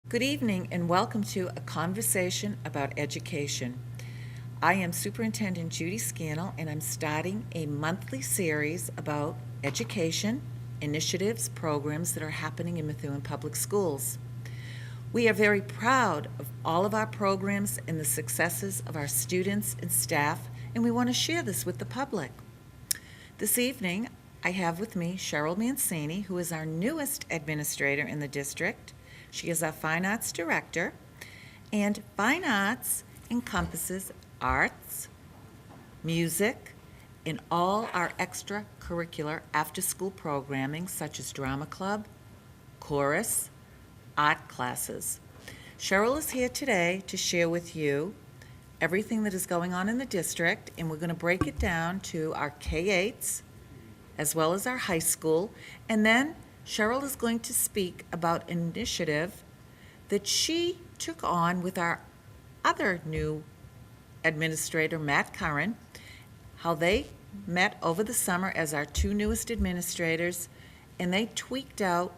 Good evening and welcome to A Conversation About Education. I am Superintendent Judith Scannell and I'm starting a monthly series about education, initiatives, programs that are happening in Methuen Public Schools. We are very proud of all of our programs and the successes of our students and staff, and we want to share this with the public. This evening, I have with me Cheryl Mancini, who is our newest administrator in the district. She is our Fine Arts Director, and Fine Arts encompasses arts, music, and all our extracurricular after-school programming such as drama club, chorus, art classes. Cheryl is here today to share with you everything that is going on in the district, and we're going to break it down to our K-8s as well as our high school, and then Cheryl is going to speak about an initiative that she took on with our other new administrator, Matt Curran, how they met over the summer as our two newest administrators, and they tweaked out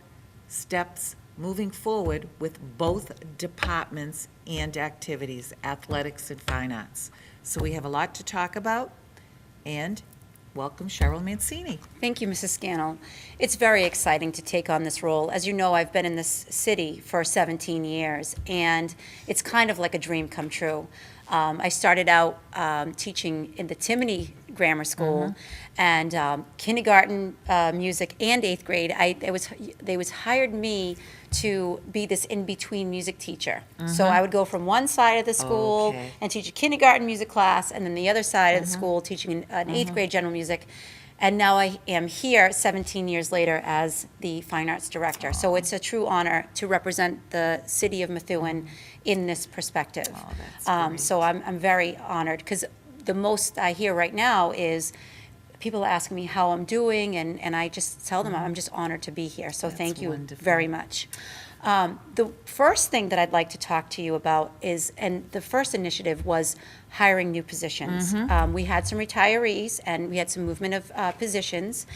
steps moving forward with both departments and activities, athletics and fine arts. So we have a lot to talk about, and welcome, Cheryl Mancini. Thank you, Mrs. Scannell. It's very exciting to take on this role. As you know, I've been in this city for 17 years, and it's kind of like a dream come true. I started out teaching in the Timony Grammar School and kindergarten music and 8th grade. They hired me to be this in-between music teacher. So I would go from one side of the school and teach a kindergarten music class, and then the other side of the school teaching an 8th grade general music. And now I am here 17 years later as the Fine Arts Director. So it's a true honor to represent the city of Methuen in this perspective. That's great. So I'm very honored, because the most I hear right now is people asking me how I'm doing, and I just tell them I'm just honored to be here. So thank you wonderful. very much. The first thing that I'd like to talk to you about is, and the first initiative was hiring new positions. We had some retirees and we had some movement of positions.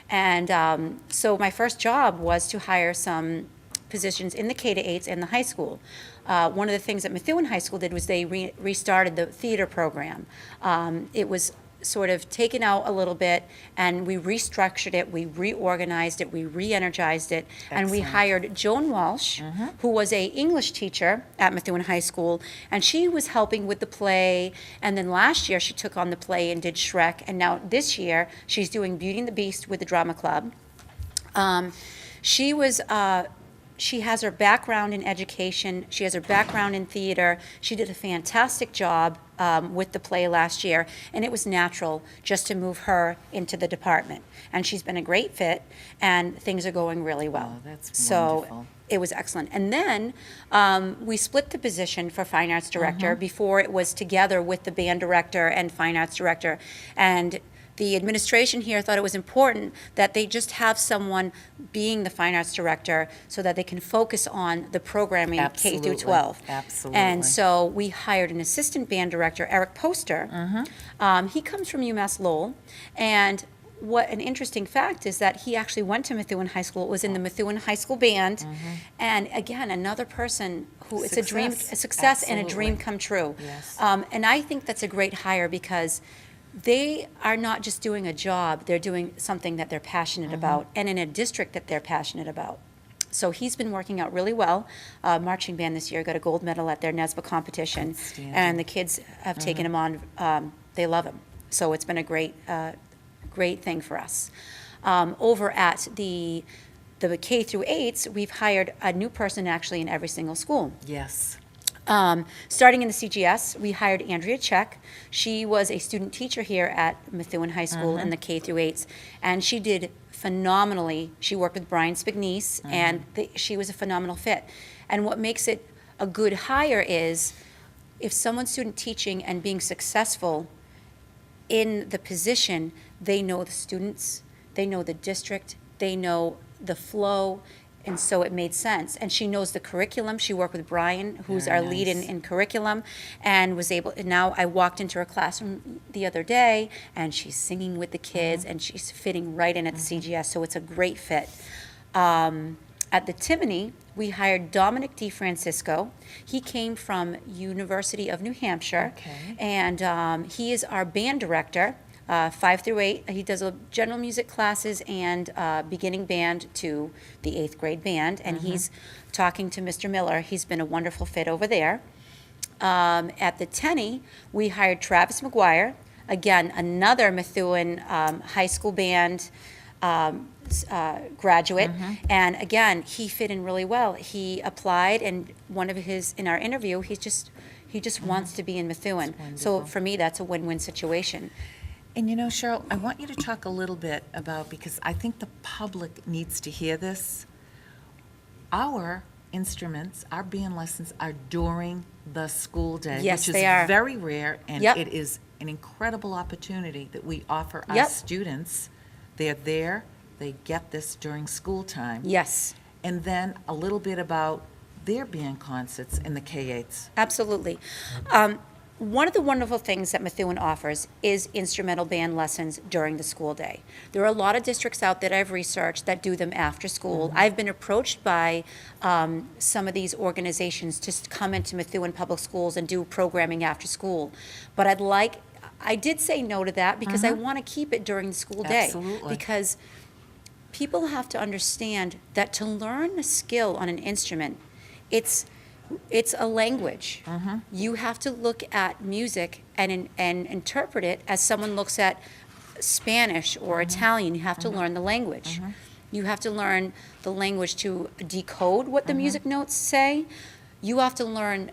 And so my first job was to hire some positions in the K-8s and the high school. One of the things that Methuen High School did was they restarted the theater program. It was sort of taken out a little bit, and we restructured it, we reorganized it, we re-energized it, and we hired Joan Walsh, who was a English teacher at Methuen High School, and she was helping with the play, and then last year she took on the play and did Shrek, and now this year she's doing Beauty and the Beast with the drama club. She has her background in education. She has her background in theater. She did a fantastic job with the play last year, and it was natural just to move her into the department. And she's been a great fit, and things are going really well. Oh, that's so wonderful. it was excellent. And then we split the position for Fine Arts Director. Before, it was together with the Band Director and Fine Arts Director. And the administration here thought it was important that they just have someone being the Fine Arts Director so that they can focus on the programming K through 12. Absolutely. And so we hired an assistant band director, Eric Poster. He comes from UMass Lowell, and what an interesting fact is that he actually went to Methuen High School, was in the Methuen High School band, and again, another person who it's a success and a dream come true. Yes. And I think that's a great hire, because they are not just doing a job, they're doing something that they're passionate about, and in a district that they're passionate about. So he's been working out really well. Marching band this year got a gold medal at their NESBA competition, and the kids have taken him on. They love him. So it's been a great thing for us. Over at the K through 8s, we've hired a new person actually in every single school. Yes. Starting in the CGS, we hired Andrea Check. She was a student teacher here at Methuen High School in the K through 8s, and she did phenomenally. She worked with Brian Spignese, and she was a phenomenal fit. And what makes it a good hire is if someone's student teaching and being successful in the position, they know the students, they know the district, they know the flow, and so it made sense. And she knows the curriculum. She worked with Brian, who's Very our lead nice. in curriculum, and was able, and now I walked into her classroom the other day, and she's singing with the kids, and she's fitting right in at the CGS, so it's a great fit. At the Timony, we hired Dominic DeFrancisco. He came from University of New Hampshire. Okay. And he is our band director, 5 through 8. He does general music classes and beginning band to the 8th grade band. And he's talking to Mr. Miller. He's been a wonderful fit over there. At the Tenny, we hired Travis McGuire, again, another Methuen high school band graduate. And again, he fit in really well. He applied, and in our interview, he just wants to be in Methuen. So wonderful. for me, that's a win-win situation. And you know, Cheryl, I want you to talk a little bit about, because I think the public needs to hear this. Our instruments, our band lessons are during the school day, Yes, which they is are. very rare, and Yep. it is an incredible opportunity that we offer our Yep. students. They're there, they get this during school time. Yes. And then a little bit about their band concerts in the K-8s. Absolutely. One of the wonderful things that Methuen offers is instrumental band lessons during the school day. There are a lot of districts out that I've researched that do them after school. I've been approached by some of these organizations to come into Methuen Public Schools and do programming after school. But I did say no to that because I want to keep it during the school day. Absolutely. Because people have to understand that to learn a skill on an instrument, it's a language. You have to look at music and interpret it as someone looks at Spanish or Italian. You have to learn the language. You have to learn the language to decode what the music notes say. You have to learn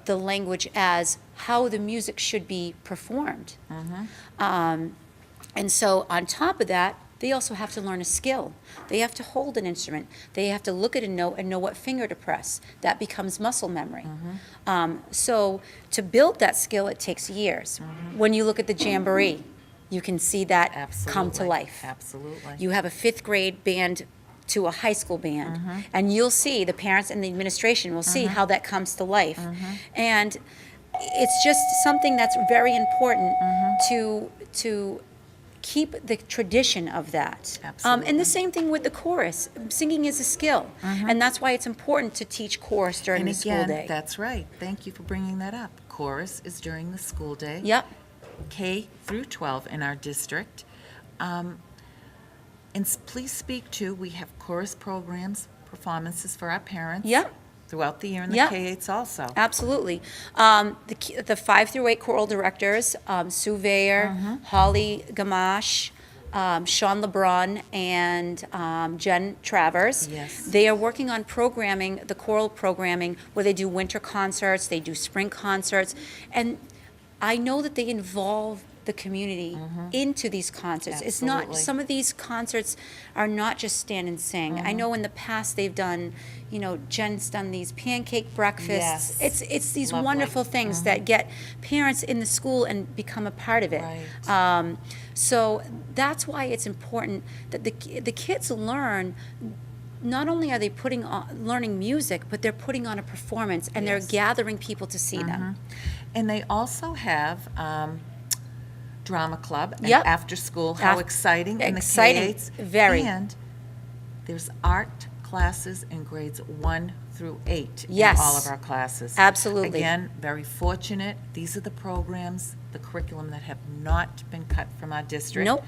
the language as how the music should be performed. And so on top of that, they also have to learn a skill. They have to hold an instrument. They have to look at a note and know what finger to press. That becomes muscle memory. So to build that skill, it takes years. When you look at the Jamboree, you can see that come to Absolutely. life. Absolutely. You have a 5th grade band to a high school band, and you'll see, the parents and the administration will see how that comes to life. And it's just something that's very important to keep the tradition of that. Absolutely. And the same thing with the chorus. Singing is a skill, and that's why it's important to teach chorus during And the school again, day. that's right. Thank you for bringing that up. Chorus is during the school day. Yep. K through 12 in our district. And please speak to, we have chorus programs, performances for our parents. Yep. Throughout the year in the Yep. K-8s also. Absolutely. The 5 through 8 choral directors, Sue Vayer, Holly Gamache, Sean LeBron, and Jen Travers. Yes. They are working on programming, the choral programming, where they do winter concerts, they do spring concerts, and I know that they involve the community into these concerts. It's not, Absolutely. some of these concerts are not just stand and sing. I know in the past they've done, Jen's done these pancake breakfasts. Yes. It's these Lovely. wonderful things that get parents in the school and become a part of it. Right. So that's why it's important that the kids learn. Not only are they learning music, but they're putting on a performance, and Yes. they're gathering people to see them. And they also have drama club and Yep. after school. How exciting in the Exciting. K-8s. Very. And there's art classes in grades 1 through 8 Yes. in all of our classes. Absolutely. Again, very fortunate. These are the programs, the curriculum that have not been cut from our district. Nope.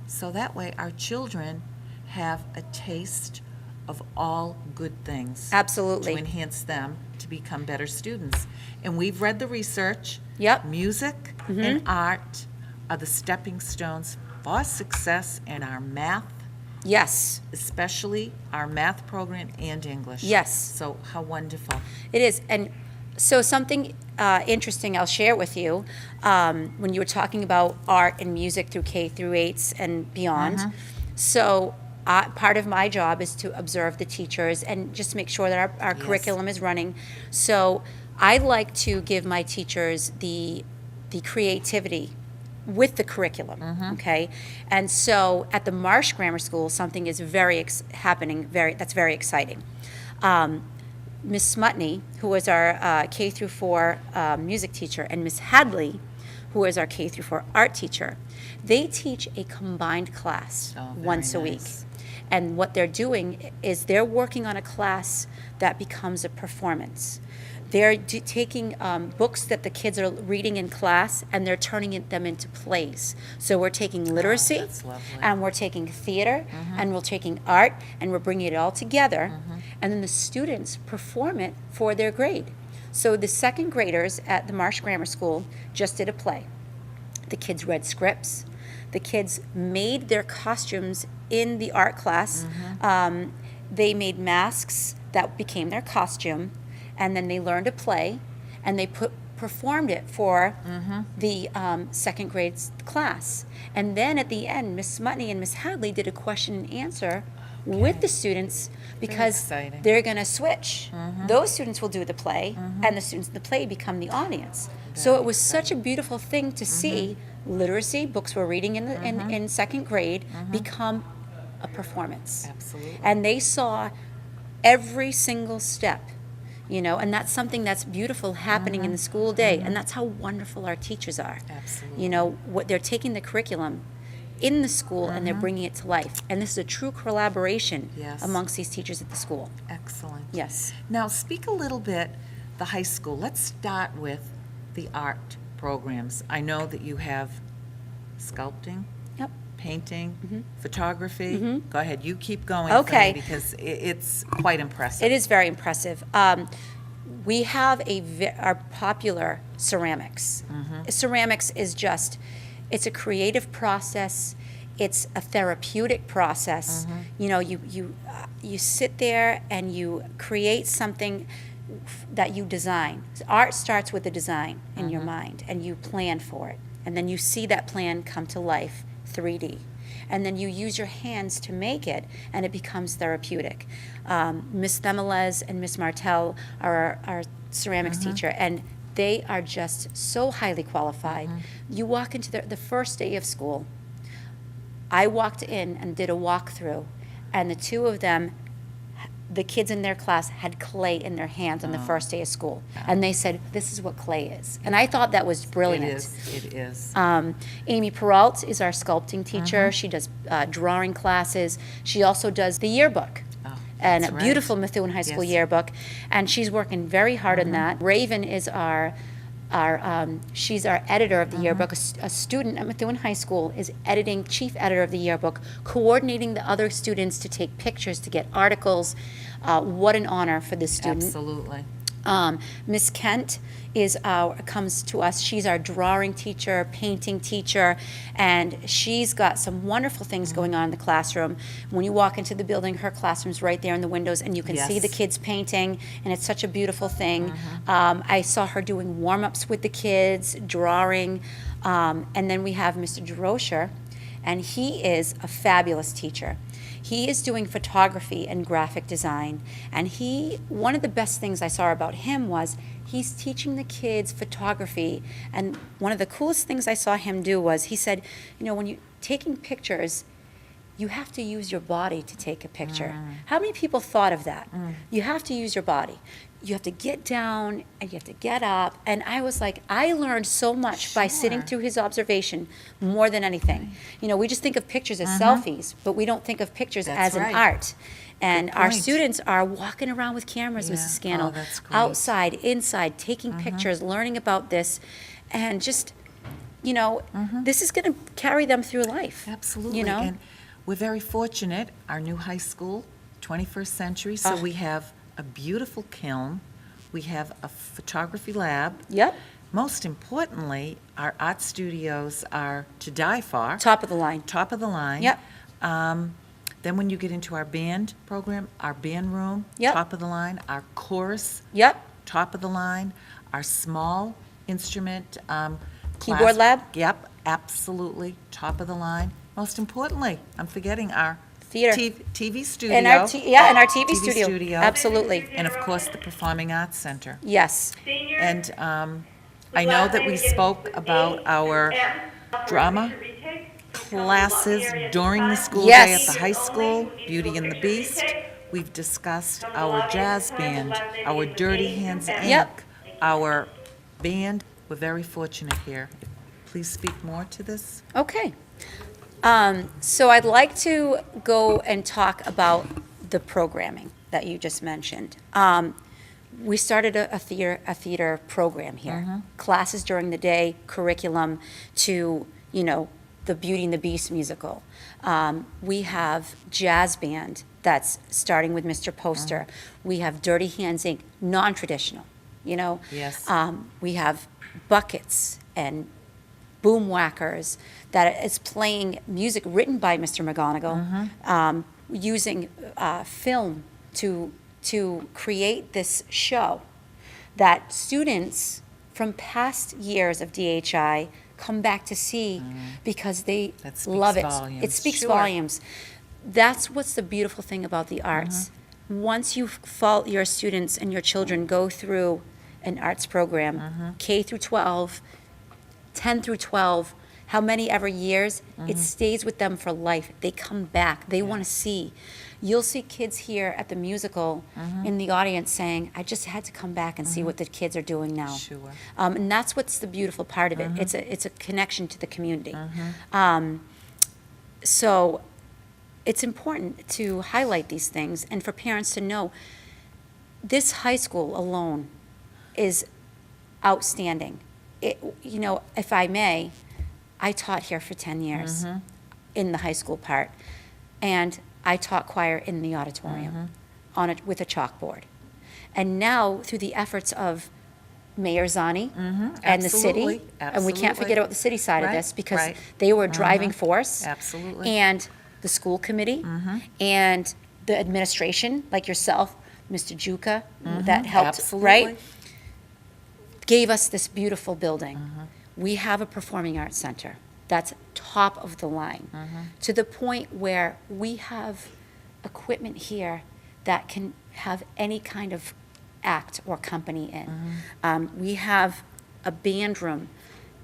So that way our children have a taste of all good things. Absolutely. To enhance them to become better students. And we've read the research. Yep. Music and art are the stepping stones for success in our math, Yes. especially our math program and English. Yes. So how wonderful. It is. And so something interesting I'll share with you, when you were talking about art and music through K through 8s and beyond. So part of my job is to observe the teachers and just make sure that our Yes. curriculum is running. So I like to give my teachers the creativity with the curriculum, okay? And so at the Marsh Grammar School, something is happening, that's very exciting. Miss Smutney, who is our K through 4 music teacher, and Miss Hadley, who is our K through 4 art teacher, they teach a combined class Oh, very once a week. nice. And what they're doing is they're working on a class that becomes a performance. They're taking books that the kids are reading in class, and they're turning them into plays. So we're taking literacy, that's lovely. and we're taking theater, and we're taking art, and we're bringing it all together, and then the students perform it for their grade. So the second graders at the Marsh Grammar School just did a play. The kids read scripts. The kids made their costumes in the art class. They made masks that became their costume, and then they learned to play, and they performed it for the second grade class. And then at the end, Miss Smutney and Miss Hadley did a question and answer with the students, because they're going to switch. Those students will do the play, and the students in the play become the audience. So it was such a beautiful thing to see literacy, books we're reading in second grade, become a performance. Absolutely. And they saw every single step, and that's something that's beautiful happening in the school day, and that's how wonderful our teachers are. Absolutely. What they're taking the curriculum in the school and they're bringing it to life, and this is a true collaboration amongst these teachers at the school. Excellent. Yes. Now, speak a little bit, the high school. Let's start with the art programs. I know that you have sculpting, Yep. painting, photography. Go ahead, you keep going Okay. for me, because it's quite impressive. It is very impressive. We have our popular ceramics. Ceramics is just, it's a creative process. It's a therapeutic process. You sit there and you create something that you design. Art starts with a design in your mind, and you plan for it. And then you see that plan come to life, 3D. And then you use your hands to make it, and it becomes therapeutic. Miss Themelez and Miss Martell are our ceramics teacher, and they are just so highly qualified. You walk into the first day of school. I walked in and did a walkthrough, and the two of them, the kids in their class, had clay in their hands on the first day of school. And they said, this is what clay is. And I thought that was brilliant. It is. Amy Peralt is our sculpting teacher. She does drawing classes. She also does the yearbook. And a beautiful Methuen High School yearbook. And she's working very hard on that. Raven is she's our editor of the yearbook. A student at Methuen High School is chief editor of the yearbook, coordinating the other students to take pictures, to get articles. What an honor for this student. Absolutely. Miss Kent comes to us. She's our drawing teacher, painting teacher, and she's got some wonderful things going on in the classroom. When you walk into the building, her classroom's right there in the windows, and you can see the kids painting, and it's such a beautiful thing. I saw her doing warm-ups with the kids, drawing, and then we have Mr. DeRocher, and he is a fabulous teacher. He is doing photography and graphic design, and one of the best things I saw about him was he's teaching the kids photography, and one of the coolest things I saw him do was he said, when you're taking pictures, you have to use your body to take a picture. How many people thought of that? You have to use your body. You have to get down and you have to get up. And I was like, I learned so much by sitting through his observation more than anything. We just think of pictures as selfies, but we don't think of pictures as an art. And our students are walking around with cameras, Mrs. Scannell, outside, inside, taking pictures, learning about this, and just, this is going to carry them through life. Absolutely. And we're very fortunate, our new high school, 21st century, so we have a beautiful kiln, we have a photography lab. Yep. Most importantly, our art studios are to die for. Top of the line. Top of the line. Yep. Then when you get into our band program, our band room, top of the line, our chorus, top of the line, our small instrument keyboard lab. Yep, absolutely, top of the line. Most importantly, I'm forgetting our theater, TV studio. And our TV studio. Absolutely. And of course, the Performing Arts Center. Yes. And I know that we spoke about our drama classes during the school day at the high school, Beauty and the Beast. We've discussed our jazz band, our Dirty Hands Inc., our band. We're very fortunate here. Please speak more to this. Okay. So I'd like to go and talk about the programming that you just mentioned. We started a theater program here. Classes during the day, curriculum to, the Beauty and the Beast musical. We have jazz band that's starting with Mr. Poster. We have Dirty Hands Inc., non-traditional, Yes. We have buckets and boom whackers that is playing music written by Mr. McGonigal, using film to create this show that students from past years of DHI come back to see because they That speaks love it. volumes. It speaks Sure. volumes. That's what's the beautiful thing about the arts. Once your students and your children go through an arts program, K through 12, 10 through 12, how many ever years, it stays with them for life. They come back. They want to see. You'll see kids here at the musical in the audience saying, I just had to come back and see what the kids are doing now. Sure. And that's what's the beautiful part of it. It's a connection to the community. So it's important to highlight these things and for parents to know this high school alone is outstanding. If I may, I taught here for 10 years in the high school part, and I taught choir in the auditorium with a chalkboard. And now, through the efforts of Mayor Zani and the city, Absolutely. and we can't forget about the city side of Right, this because right. they were a driving force. Absolutely. And the school committee and the administration, like yourself, Mr. Juka, that helped, Absolutely. right? Gave us this beautiful building. We have a performing arts center that's top of the line, to the point where we have equipment here that can have any kind of act or company in. We have a band room,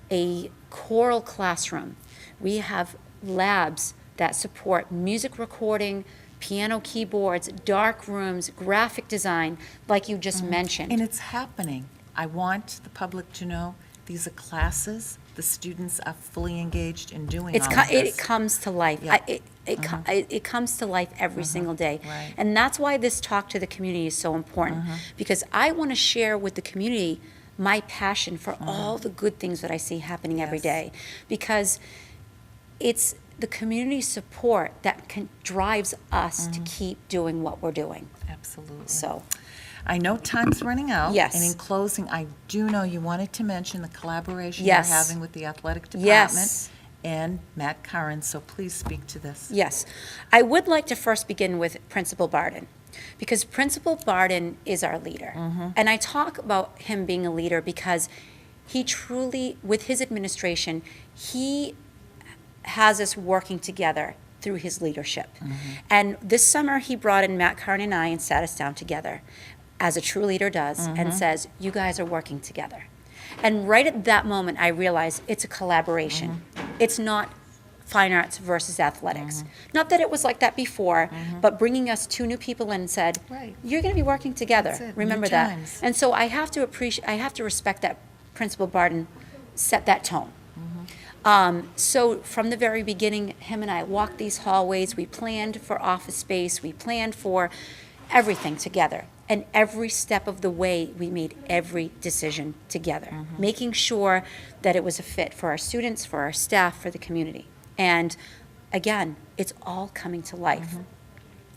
a choral classroom. We have labs that support music recording, piano keyboards, dark rooms, graphic design, like you just mentioned. And it's happening. I want the public to know these are classes. The students are fully engaged in doing all of this. It comes to life. Yeah. It comes to life every single day. Right. And that's why this talk to the community is so important, because I want to share with the community my passion for all the good things that I see happening every Yes. day, because it's the community support that drives us to keep doing what we're doing. Absolutely. So, I know time's running out. Yes. And in closing, I do know you wanted to mention the collaboration Yes. you're having with the athletic department Yes. and Matt Curran, so please speak to this. yes. I would like to first begin with Principal Barden, because Principal Barden is our leader. And I talk about him being a leader because he truly, with his administration, he has us working together through his leadership. And this summer, he brought in Matt Curran and I and sat us down together, as a true leader does, and says, you guys are working together. And right at that moment, I realized it's a collaboration. It's not fine arts versus athletics. Not that it was like that before, but bringing us two new people in and said, Right. you're going to be working together. That's it, Remember new that. times. And so I have to respect that Principal Barden set that tone. So from the very beginning, him and I walked these hallways. We planned for office space. We planned for everything together. And every step of the way, we made every decision together, making sure that it was a fit for our students, for our staff, for the community. And again, it's all coming to life.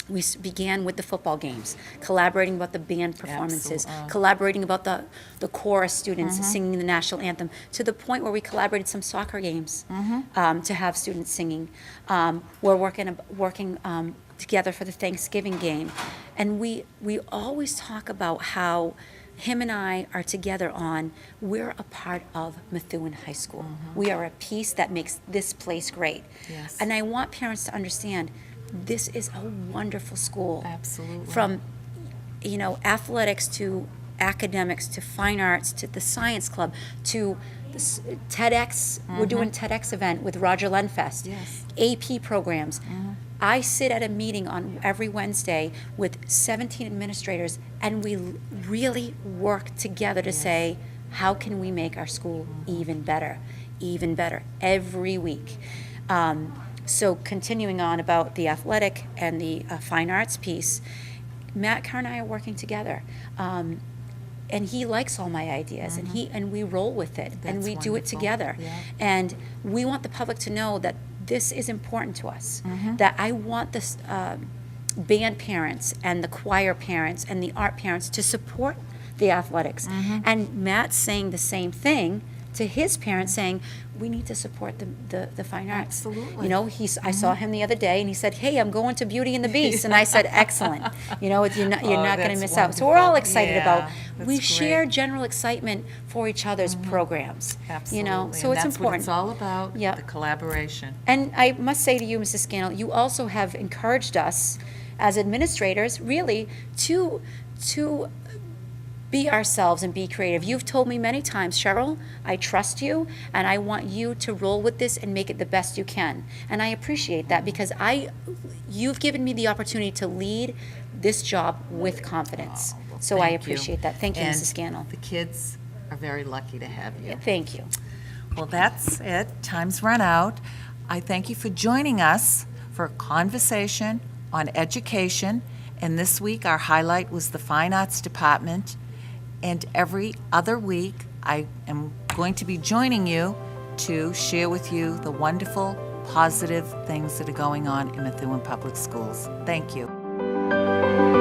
We began with the football games, collaborating about the band performances, collaborating about the chorus students singing the national anthem, to the point where we collaborated some soccer games to have students singing. We're working together for the Thanksgiving game. And we always talk about how him and I are together on, we're a part of Methuen High School. We are a piece that makes this place great. Yes. And I want parents to understand, this is a wonderful school. Absolutely. From, athletics to academics to fine arts to the science club to this TEDx. We're doing TEDx event with Roger Lenfest. Yes. AP programs. I sit at a meeting on every Wednesday with 17 administrators, and we really work together to say, how can we make our school even better, every week. So continuing on about the athletic and the fine arts piece, Matt Carr and I are working together. And he likes all my ideas, and we roll with it, and That's we do it wonderful. together. Yeah. And we want the public to know that this is important to us, that I want this band parents and the choir parents and the art parents to support the athletics. And Matt's saying the same thing to his parents, saying, we need to support the fine arts. Absolutely. You know, I saw him the other day, and he said, hey, I'm going to Beauty and the Beast. And I said, excellent. You know, you're not going to that's miss out. So we're all wonderful. excited Yeah, about, that's we great. share general excitement for each other's programs. Absolutely. You know, so and it's that's important. what it's all about, Yep. the collaboration. And I must say to you, Mrs. Scannell, you also have encouraged us as administrators, really, to be ourselves and be creative. You've told me many times, Cheryl, I trust you, and I want you to roll with this and make it the best you can. And I appreciate that because you've given me the opportunity to lead this job with confidence. Well, So I thank you. appreciate that. Thank you, And Mrs. Scannell. the kids are very lucky to have you. Thank you. Well, that's it. Time's run out. I thank you for joining us for a conversation on education. And this week, our highlight was the Fine Arts Department. And every other week, I am going to be joining you to share with you the wonderful, positive things that are going on in Methuen Public Schools. Thank you.